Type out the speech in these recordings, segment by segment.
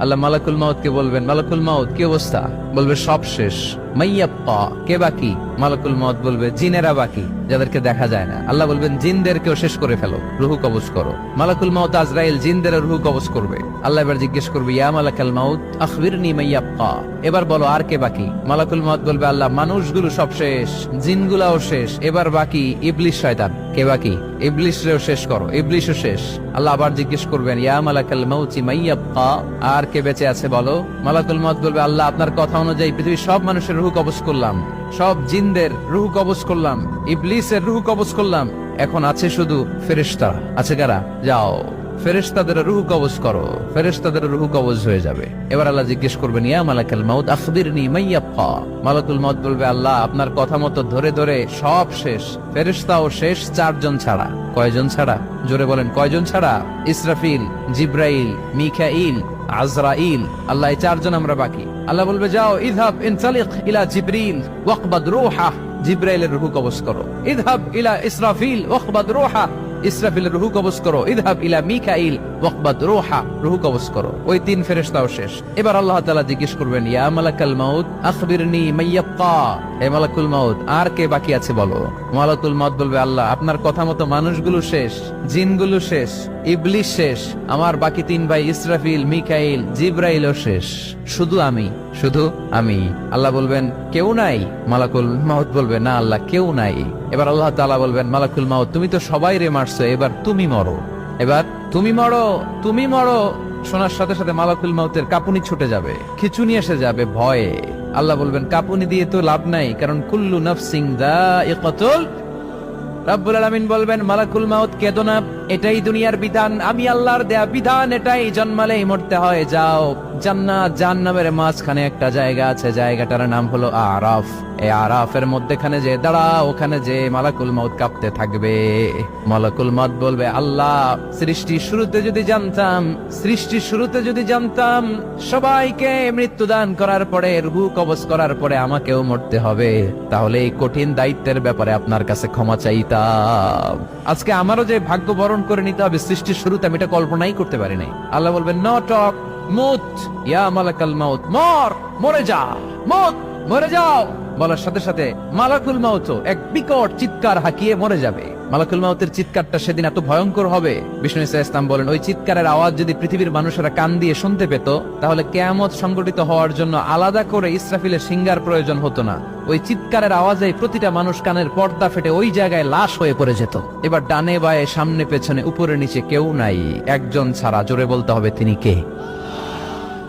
আল্লাহ মালাকুল মাউতকে বলবেন, মালাকুল মাউত কি অবস্থা? বলবে সব শেষ। মাইয়াব্বা, কে বাকি? মালাকুল মাউত বলবে জিনেরা বাকি, যাদেরকে দেখা যায় না। আল্লাহ বলবেন জিনদেরকেও শেষ করে ফেলো, রুহু কবজ করো। মালাকুল মাউত আজরাইল জিনদের রুহু কবজ করবে। আল্লাহ এবার জিজ্ঞেস করবে, ইয়া মালাকাল মাউত আখবিরনি মাইয়াব্বা, এবার বলো আর কে বাকি? মালাকুল মাউত বলবে, আল্লাহ মানুষগুলো সব শেষ, জিনগুলাও শেষ, এবার বাকি ইবলিস শয়তান। কে বাকি? ইবলিসরেও শেষ করো, ইবলিসও শেষ। আল্লাহ আবার জিজ্ঞেস করবেন, ইয়া মালাকাল মাউতি মাইয়াব্বা, আর কে বেঁচে আছে বলো? মালাকুল মাউত বলবে, আল্লাহ আপনার কথা অনুযায়ী পৃথিবীর সব মানুষের রুহু কবজ করলাম, সব জিনদের রুহু কবজ করলাম, ইবলিসের রুহু কবজ করলাম, এখন আছে শুধু ফেরেশতা। আছে কারা? যাও ফেরেশতাদের রুহু কবজ করো, ফেরেশতাদের রুহু কবজ হয়ে যাবে। এবার আল্লাহ জিজ্ঞেস করবেন, ইয়া মালাকাল মাউত আখবিরনি মাইয়াব্বা। মালাকুল মাউত বলবে, আল্লাহ আপনার কথা মতো ধরে ধরে সব শেষ, ফেরেশতাও শেষ, 4 জন ছাড়া। কয়জন ছাড়া? জোরে বলেন, কয়জন ছাড়া? ইসরাফিল, জিব্রাইল, মিকাইল, আজরাইল। আল্লাহ এই 4 জন আমরা বাকি। আল্লাহ বলবে, যাও ইযহাব ইনতালিক ইলা জিবরিল ওয়াকবাদ রূহা, জিব্রাইলের রুহু কবজ করো। ইযহাব ইলা ইসরাফিল ওয়াকবাদ রূহা, ইসরাফিলের রুহু কবজ করো। ইযহাব ইলা মিকাইল ওয়াকবাদ রূহা, রুহু কবজ করো। ওই 3 ফেরেশতাও শেষ। এবার আল্লাহ তাআলা জিজ্ঞেস করবেন, ইয়া মালাকাল মাউত আখবিরনি মাইয়াব্বা, হে মালাকুল মাউত আর কে বাকি আছে বলো? মালাকুল মাউত বলবে, আল্লাহ আপনার কথা মতো মানুষগুলো শেষ, জিনগুলো শেষ, ইবলিস শেষ, আমার বাকি 3 ভাই ইসরাফিল, মিকাইল, জিব্রাইলও শেষ, শুধু আমি, শুধু আমি। আল্লাহ বলবেন, কেউ নাই? মালাকুল মাউত বলবে, না আল্লাহ কেউ নাই। এবার আল্লাহ তাআলা বলবেন, মালাকুল মাউত তুমি তো সবাই রে মারছো, এবার তুমি মরো, এবার তুমি মরো, তুমি মরো। শোনার সাথে সাথে মালাকুল মাউতের কাঁপুনি ছুটে যাবে, খিঁচুনি এসে যাবে ভয়ে। আল্লাহ বলবেন, কাঁপুনি দিয়ে তো লাভ নাই, কারণ কুল্লু নাফসিন যায়িকাতুল। রব্বুল আলামিন বলবেন, মালাকুল মাউত কেঁদো না, এটাই দুনিয়ার বিধান, আমি আল্লাহর দেয়া বিধান, এটাই জন্মালেই মরতে হয়। যাও, জান্নাত জাহান্নামের মাঝখানে একটা জায়গা আছে, জায়গাটার নাম হলো আরাফ। এই আরাফের মধ্যখানে যে দাঁড়াও, ওখানে যে মালাকুল মাউত কাঁপতে থাকবে। মালাকুল মাউত বলবে, আল্লাহ সৃষ্টির শুরুতে যদি জানতাম, সৃষ্টির শুরুতে যদি জানতাম সবাইকে মৃত্যুদান করার পরে, রুহু কবজ করার পরে আমাকেও মরতে হবে, তাহলে এই কঠিন দায়িত্বের ব্যাপারে আপনার কাছে ক্ষমা চাইতাম। আজকে আমারও যে ভাগ্য বরণ করে নিতে হবে সৃষ্টির শুরুতে, আমি এটা কল্পনাই করতে পারি নাই। আল্লাহ বলবেন, নো টক, মুত ইয়া মালাকাল মাউত, মর, মরে যা, মুত, মরে যাও। বলার সাথে সাথে মালাকুল মাউত এক বিকট চিৎকার হাঁকিয়ে মরে যাবে। মালাকুল মাউতের চিৎকারটা সেদিন এত ভয়ঙ্কর হবে, বিষ্ণু ইসা ইসলাম বলেন, ওই চিৎকারের আওয়াজ যদি পৃথিবীর মানুষেরা কান দিয়ে শুনতে পেত, তাহলে কিয়ামত সংগঠিত হওয়ার জন্য আলাদা করে ইসরাফিলের সিঙ্গার প্রয়োজন হতো না। ওই চিৎকারের আওয়াজে প্রতিটা মানুষ কানের পর্দা ফেটে ওই জায়গায় লাশ হয়ে পড়ে যেত। এবার ডানে বায়ে সামনে পেছনে উপরে নিচে কেউ নাই, একজন ছাড়া। জোরে বলতে হবে, তিনি কে?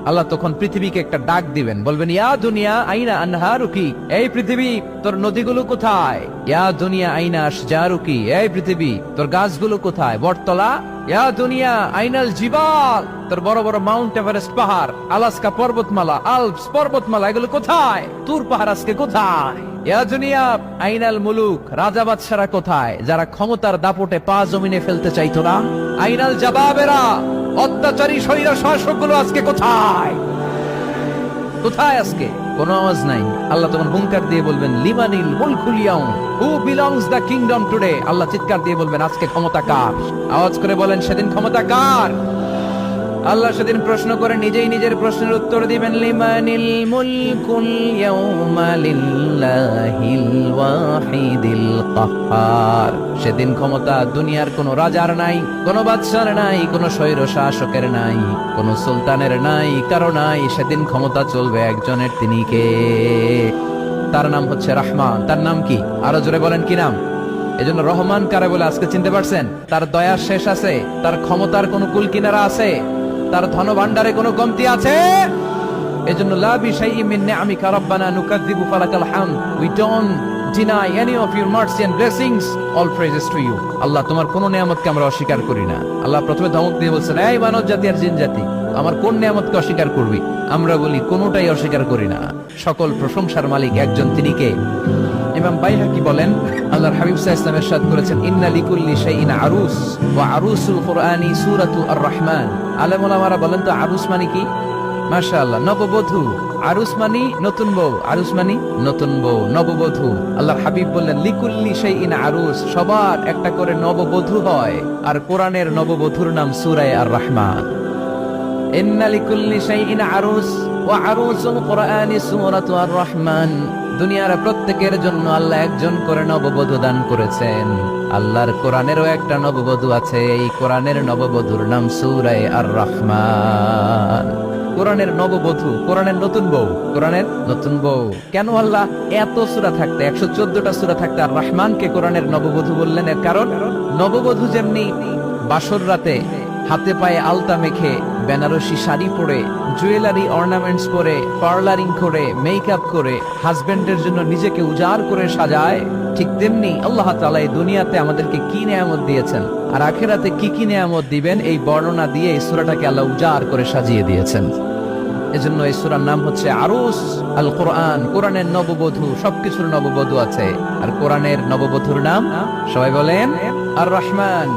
আল্লাহ তখন পৃথিবীকে একটা ডাক দিবেন, বলবেন, ইয়া দুনিয়া আইনা আনহারুকি, এই পৃথিবী তোর নদীগুলো কোথায়? ইয়া দুনিয়া আইনা আশজারুকি, এই পৃথিবী তোর গাছগুলো কোথায়? বটতলা। ইয়া দুনিয়া আইনাল জিবাল, তোর বড় বড় মাউন্ট এভারেস্ট পাহাড়, আলাস্কা পর্বতমালা, আলপস পর্বতমালা, এগুলো কোথায়? তুর পাহাড় আজকে কোথায়? ইয়া দুনিয়া আইনাল মুলুক, রাজা বাদশারা কোথায়, যারা ক্ষমতার দাপটে পা জমিনে ফেলতে চাইতো না? আইনাল জাবাবেরা, অত্যাচারী স্বৈর শাসকগুলো আজকে কোথায়? কোথায় আজকে? কোন আওয়াজ নাই। আল্লাহ তখন হুঙ্কার দিয়ে বলবেন, লিমানিল মুলকুল ইয়াউম, who belongs the kingdom today. আল্লাহ চিৎকার দিয়ে বলবেন, আজকে ক্ষমতা কার? আওয়াজ করে বলেন, সেদিন ক্ষমতা কার? আল্লাহ সেদিন প্রশ্ন করে নিজেই নিজের প্রশ্নের উত্তর দিবেন, লিমানিল মুলকুল ইয়াউমা লিল্লাহিল ওয়াহিদিল কাহ্হার। সেদিন ক্ষমতা দুনিয়ার কোন রাজার নাই, কোন বাদশার নাই, কোন স্বৈর শাসকের নাই, কোন সুলতানের নাই, কারো নাই। সেদিন ক্ষমতা চলবে একজনের, তিনি কে? তার নাম হচ্ছে রহমান। তার নাম কি? আরো জোরে বলেন, কি নাম? এজন্য রহমান কারে বলে আজকে চিনতে পারছেন? তার দয়ার শেষ আছে? তার ক্ষমতার কোন কুল কিনারা আছে? তার ধন ভান্ডারে কোনো কমতি আছে? এজন্য লা বিশাইইন মিন নিআমিকা রাব্বানা নুকাযযিবু ফালাকাল হামদ, we don't deny any of your mercy and blessings, all praises to you। আল্লাহ তোমার কোন নিয়ামতকে আমরা অস্বীকার করি না। আল্লাহ প্রথমে ধমক দিয়ে বলছেন, এই মানব জাতি আর জিন জাতি, আমার কোন নিয়ামতকে অস্বীকার করবি? আমরা বলি কোনটাই অস্বীকার করি না। সকল প্রশংসার মালিক একজন, তিনি কে? ইমাম বাইহাকি বলেন, আল্লাহর হাবিব সাল্লাল্লাহু আলাইহি ওয়াসাল্লাম ইরশাদ করেছেন, ইন্না লিকুল্লি শাইইন আরুস ওয়া আরুসুল কুরআনি সূরাতু আর-রাহমান। আলেম ওলামারা বলেন তো আরুস মানে কি? মাশাআল্লাহ, নববধূ। আরুস মানি নতুন বউ, আরুস মানি নতুন বউ, নববধূ। আল্লাহর হাবিব বললেন, লিকুল্লি শাইইন আরুস, সবার একটা করে নববধূ হয়। আর কোরআনের নববধূর নাম সূরা আর-রাহমান। ইন্না লিকুল্লি শাইইন আরুস ওয়া আরুসুল কুরআনি সূরাতু আর রহমান। দুনিয়ার প্রত্যেকের জন্য আল্লাহ একজন করে নববধূ দান করেছেন। আল্লাহর কোরআনেরও একটা নববধূ আছে, এই কোরআনের নববধূর নাম সূরা আর রহমান। কোরআনের নববধূ, কোরআনের নতুন বউ, কোরআনের নতুন বউ। কেন আল্লাহ এত সূরা থাকতে, 114টা সূরা থাকতে আর রহমানকে কোরআনের নববধূ বললেন? এর কারণ, নববধূ যেমনি বাসর রাতে হাতে পায়ে আলতা মেখে, বেনারসি শাড়ি পরে, জুয়েলারি অর্নামেন্টস পরে, পার্লারিং করে, মেকআপ করে হাজবেন্ডের জন্য নিজেকে উজাড় করে সাজায়, ঠিক তেমনি আল্লাহ তাআলা এই দুনিয়াতে আমাদেরকে কি নিয়ামত দিয়েছেন আর আখিরাতে কি কি নিয়ামত দিবেন, এই বর্ণনা দিয়ে এই সূরাটাকে আল্লাহ উজাড় করে সাজিয়ে দিয়েছেন। এজন্য এই সূরার নাম হচ্ছে আরুস আল কোরআন। কোরআনের নববধূ, সবকিছুর নববধূ আছে। আর কোরআনের নববধূর নাম সবাই বলেন আর রহমান।